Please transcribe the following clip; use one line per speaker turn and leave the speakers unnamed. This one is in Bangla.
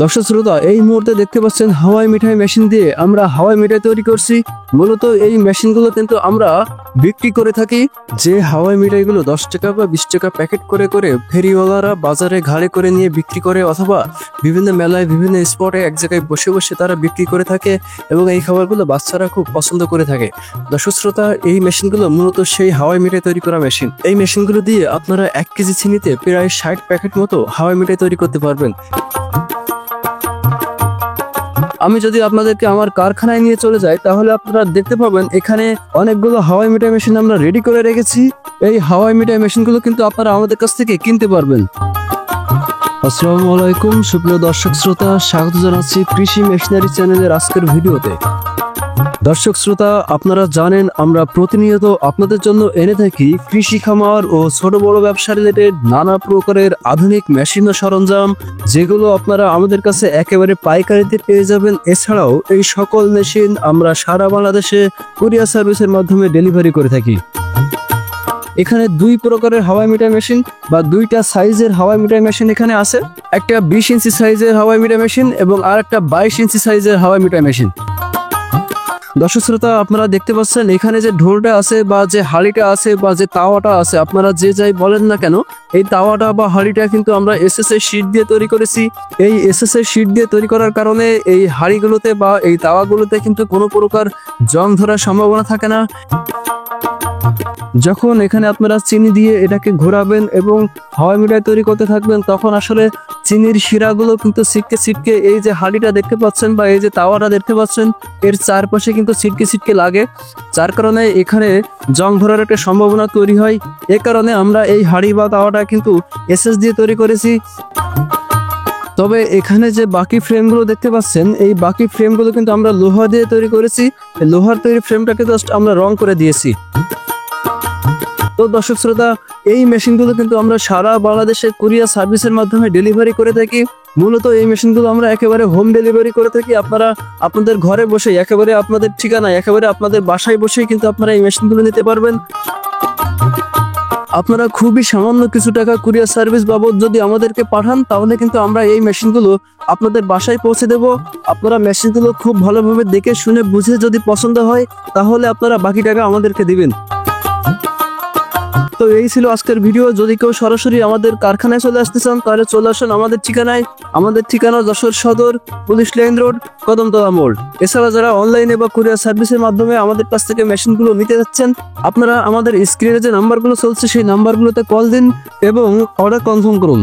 দর্শক শ্রোতা, এই মুহূর্তে দেখতে পাচ্ছেন হাওয়াই মিঠাই মেশিন দিয়ে আমরা হাওয়াই মিঠাই তৈরি করছি। মূলত এই মেশিনগুলো কিন্তু আমরা বিক্রি করে থাকি। যে হাওয়াই মিঠাইগুলো 10 টাকা বা 20 টাকা প্যাকেট করে করে ফেরিওয়ালারা বাজারে ঘাড়ে করে নিয়ে বিক্রি করে, অথবা বিভিন্ন মেলায় বিভিন্ন স্পটে এক জায়গায় বসে বসে তারা বিক্রি করে থাকে, এবং এই খাবারগুলো বাচ্চারা খুব পছন্দ করে থাকে। দর্শক শ্রোতা, এই মেশিনগুলো মূলত সেই হাওয়াই মিঠাই তৈরি করা মেশিন। এই মেশিনগুলো দিয়ে আপনারা 1 কেজি চিনিতে প্রায় 60 প্যাকেট মতো হাওয়াই মিঠাই তৈরি করতে পারবেন। আমি যদি আপনাদেরকে আমার কারখানায় নিয়ে চলে যাই, তাহলে আপনারা দেখতে পাবেন এখানে অনেকগুলো হাওয়াই মিঠাই মেশিন আমরা রেডি করে রেখেছি। এই হাওয়াই মিঠাই মেশিনগুলো কিন্তু আপনারা আমাদের কাছ থেকে কিনতে পারবেন। আসসালামু আলাইকুম সুপ্রিয় দর্শক শ্রোতা, স্বাগত জানাচ্ছি কৃষি মেশিনারি চ্যানেলের আজকের ভিডিওতে। দর্শক শ্রোতা, আপনারা জানেন আমরা প্রতিনিয়ত আপনাদের জন্য এনে থাকি কৃষি খামার ও ছোট বড় ব্যবসা রিলেটেড নানা প্রকারের আধুনিক মেশিন ও সরঞ্জাম, যেগুলো আপনারা আমাদের কাছে একেবারে পাইকারিতে পেয়ে যাবেন। এছাড়াও এই সকল মেশিন আমরা সারা বাংলাদেশে কুরিয়ার সার্ভিসের মাধ্যমে ডেলিভারি করে থাকি। এখানে 2 প্রকারের হাওয়াই মিঠাই মেশিন বা 2টা সাইজের হাওয়াই মিঠাই মেশিন এখানে আছে। একটা 20 ইঞ্চি সাইজের হাওয়াই মিঠাই মেশিন এবং আর একটা 22 ইঞ্চি সাইজের হাওয়াই মিঠাই মেশিন। দর্শক শ্রোতা, আপনারা দেখতে পাচ্ছেন এখানে যে ঢোলটা আছে বা যে হাঁড়িটা আছে বা যে তাওয়াটা আছে, আপনারা যে যাই বলেন না কেন, এই তাওয়াটা বা হাঁড়িটা কিন্তু আমরা এসএসএ শীট দিয়ে তৈরি করেছি। এই এসএসএ শীট দিয়ে তৈরি করার কারণে এই হাঁড়িগুলোতে বা এই তাওয়াগুলোতে কিন্তু কোনো প্রকার জং ধরার সম্ভাবনা থাকে না। যখন এখানে আপনারা চিনি দিয়ে এটাকে ঘোরাবেন এবং হাওয়াই মিঠাই তৈরি করতে থাকবেন, তখন আসলে চিনির শিরাগুলো কিন্তু ছিটকে ছিটকে এই যে হাঁড়িটা দেখতে পাচ্ছেন বা এই যে তাওয়াটা দেখতে পাচ্ছেন, এর চারপাশে কিন্তু ছিটকে ছিটকে লাগে, যার কারণে এখানে জং ধরার একটা সম্ভাবনা তৈরি হয়। এ কারণে আমরা এই হাঁড়ি বা তাওয়াটা কিন্তু এসএস দিয়ে তৈরি করেছি। তবে এখানে যে বাকি ফ্রেমগুলো দেখতে পাচ্ছেন, এই বাকি ফ্রেমগুলো কিন্তু আমরা লোহা দিয়ে তৈরি করেছি। লোহার তৈরি ফ্রেমটাকে জাস্ট আমরা রং করে দিয়েছি। তো দর্শক শ্রোতা, এই মেশিনগুলো কিন্তু আমরা সারা বাংলাদেশের কুরিয়ার সার্ভিসের মাধ্যমে ডেলিভারি করে থাকি। মূলত এই মেশিনগুলো আমরা একেবারে হোম ডেলিভারি করে থাকি। আপনারা আপনাদের ঘরে বসে একেবারে আপনাদের ঠিকানায় একেবারে আপনাদের বাসায় বসেই কিন্তু আপনারা এই মেশিনগুলো নিতে পারবেন। আপনারা খুবই সামান্য কিছু টাকা কুরিয়ার সার্ভিস বাবদ যদি আমাদেরকে পাঠান, তাহলে কিন্তু আমরা এই মেশিনগুলো আপনাদের বাসায় পৌঁছে দেব। আপনারা মেশিনগুলো খুব ভালোভাবে দেখে শুনে বুঝে যদি পছন্দ হয়, তাহলে আপনারা বাকি টাকা আমাদেরকে দিবেন। তো এই ছিল আজকের ভিডিও। যদি কেউ সরাসরি আমাদের কারখানায় চলে আসতে চান, তাহলে চলে আসুন আমাদের ঠিকানায়। আমাদের ঠিকানা যশোর সদর, পুলিশ লাইন রোড, কদমতলা মোড়। এছাড়া যারা অনলাইনে বা কুরিয়ার সার্ভিসের মাধ্যমে আমাদের কাছ থেকে মেশিনগুলো নিতে যাচ্ছেন, আপনারা আমাদের স্ক্রিনে যে নাম্বারগুলো চলছে সেই নাম্বারগুলোতে কল দিন এবং অর্ডার কনফার্ম করুন।